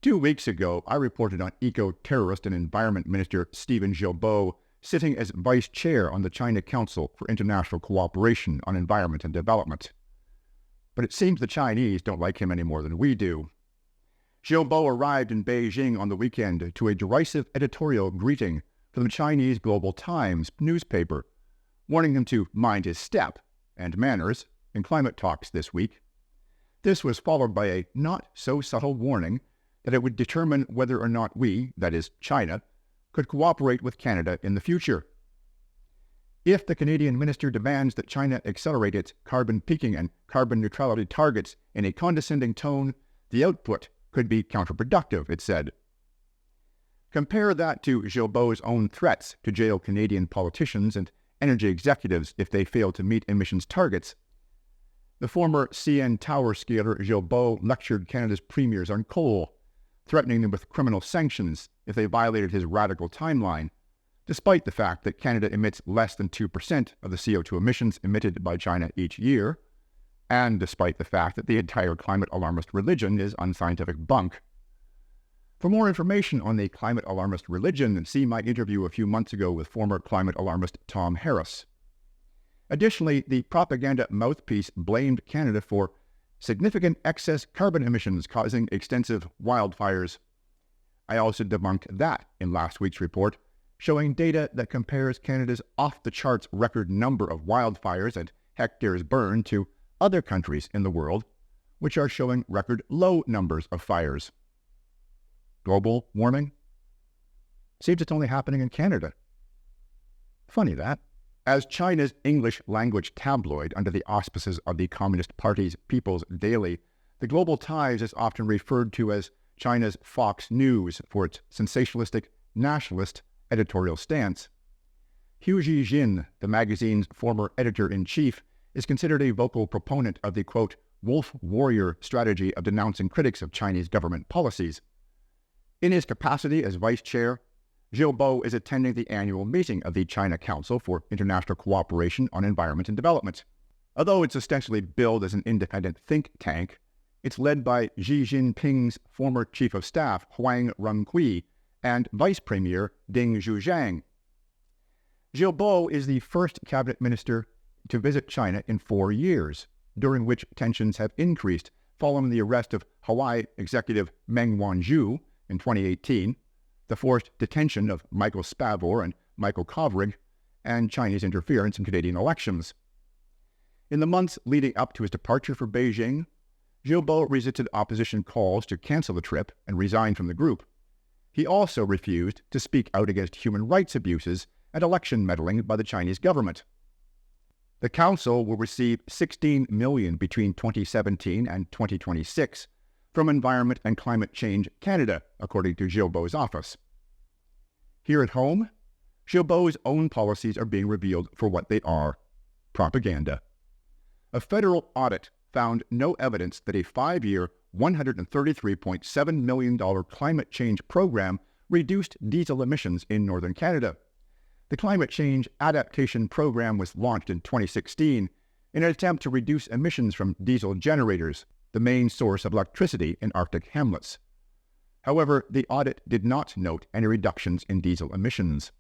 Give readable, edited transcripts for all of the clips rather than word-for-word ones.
2 weeks ago, I reported on eco-terrorist and environment minister Stephen Guilbeault sitting as vice chair on the China Council for International Cooperation on Environment and Development. But it seems the Chinese don't like him any more than we do. Guilbeault arrived in Beijing on the weekend to a derisive editorial greeting from the Chinese Global Times newspaper, warning him to mind his step and manners in climate talks this week. This was followed by a not-so-subtle warning that it would determine whether or not we, that is, China, could cooperate with Canada in the future. If the Canadian minister demands that China accelerate its carbon peaking and carbon neutrality targets in a condescending tone, the output could be counterproductive, it said. Compare that to Guilbeault's own threats to jail Canadian politicians and energy executives if they fail to meet emissions targets. The former CN Tower scaler Guilbeault lectured Canada's premiers on coal, threatening them with criminal sanctions if they violated his radical timeline, despite the fact that Canada emits less than 2% of the CO2 emissions emitted by China each year, and despite the fact that the entire climate alarmist religion is unscientific bunk. For more information on the climate alarmist religion, see my interview a few months ago with former climate alarmist Tom Harris. Additionally, the propaganda mouthpiece blamed Canada for significant excess carbon emissions causing extensive wildfires. I also debunked that in last week's report, showing data that compares Canada's off-the-charts record number of wildfires and hectares burned to other countries in the world, which are showing record low numbers of fires. Global warming? Seems it's only happening in Canada. Funny that. As China's English-language tabloid under the auspices of the Communist Party's People's Daily, the Global Times is often referred to as China's Fox News for its sensationalistic, nationalist editorial stance. Hu Zhijin, the magazine's former editor-in-chief, is considered a vocal proponent of the, quote, wolf warrior strategy of denouncing critics of Chinese government policies. In his capacity as vice chair, Guilbeault is attending the annual meeting of the China Council for International Cooperation on Environment and Development. Although it's ostensibly billed as an independent think tank, it's led by Xi Jinping's former chief of staff, Huang Ronghui, and vice premier Ding Zhujiang. Guilbeault is the first cabinet minister to visit China in 4 years, during which tensions have increased following the arrest of Hawaii executive Meng Wanzhou in 2018, the forced detention of Michael Spavor and Michael Kovrig, and Chinese interference in Canadian elections. In the months leading up to his departure for Beijing, Guilbeault resisted opposition calls to cancel the trip and resign from the group. He also refused to speak out against human rights abuses and election meddling by the Chinese government. The Council will receive $16 million between 2017 and 2026 from Environment and Climate Change Canada, according to Guilbeault's office. Here at home, Guilbeault's own policies are being revealed for what they are: propaganda. A federal audit found no evidence that a 5-year, $133.7 million climate change program reduced diesel emissions in northern Canada. The Climate Change Adaptation Program was launched in 2016 in an attempt to reduce emissions from diesel generators, the main source of electricity in Arctic hamlets. However, the audit did not note any reductions in diesel emissions.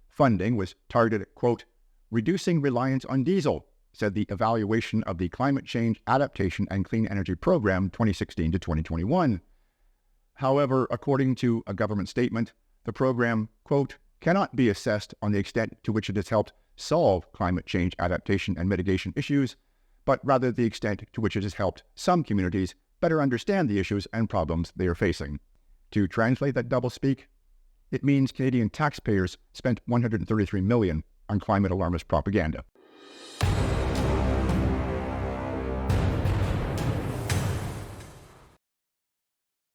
Funding was targeted at, quote, reducing reliance on diesel, said the evaluation of the Climate Change Adaptation and Clean Energy Program 2016 to 2021. However, according to a government statement, the program, quote, cannot be assessed on the extent to which it has helped solve climate change adaptation and mitigation issues, but rather the extent to which it has helped some communities better understand the issues and problems they are facing. To translate that doublespeak, it means Canadian taxpayers spent $133 million on climate alarmist propaganda.